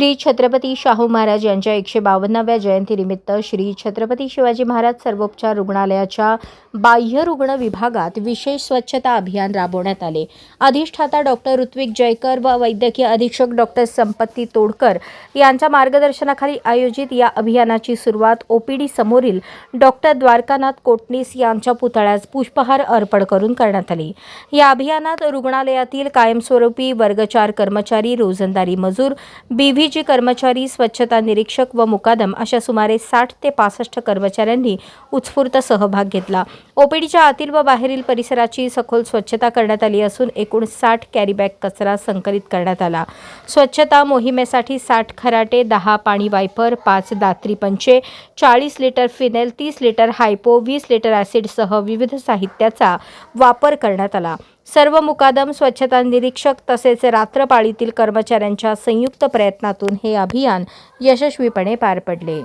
श्री छत्रपती शाहू महाराज यांच्या 152व्या जयंतीनिमित्त श्री छत्रपती शिवाजी महाराज सर्वोपचार रुग्णालयाच्या बाह्य रुग्ण विभागात विशेष स्वच्छता अभियान राबवण्यात आले। अधिष्ठाता डॉक्टर ऋत्विक जयकर व वैद्यकीय अधीक्षक डॉक्टर संपत्ती तोडकर यांच्या मार्गदर्शनाखाली आयोजित या अभियानाची सुरुवात ओपीडी समोरील डॉक्टर द्वारकानाथ कोटणीस यांच्या पुतळ्यास पुष्पहार अर्पण करून करण्यात आली। या अभियानात रुग्णालयातील कायमस्वरूपी वर्ग 4 कर्मचारी, रोजंदारी मजूर, बीव्हीजी कर्मचारी, स्वच्छता निरीक्षक व मुकादम अशा सुमारे 60 ते 65 कर्मचाऱ्यांनी उत्स्फूर्त सहभाग घेतला। ओपीडीच्या आतील व बाहेरील परिसराची सखोल स्वच्छता करण्यात आली असून एकूण 60 कॅरीबॅग कचरा संकलित करण्यात आला। स्वच्छता मोहिमेसाठी 60 खराटे, 10 पाणी वायपर, 5 दात्री पंचे, 40 litre phenyl, 30 litre hypo, 20 litre ॲसिडसह विविध साहित्याचा वापर करण्यात आला। सर्व मुकादम, स्वच्छता निरीक्षक तसेच रात्रपाळीतील कर्मचाऱ्यांच्या संयुक्त प्रयत्नातून हे अभियान यशस्वीपणे पार पडले।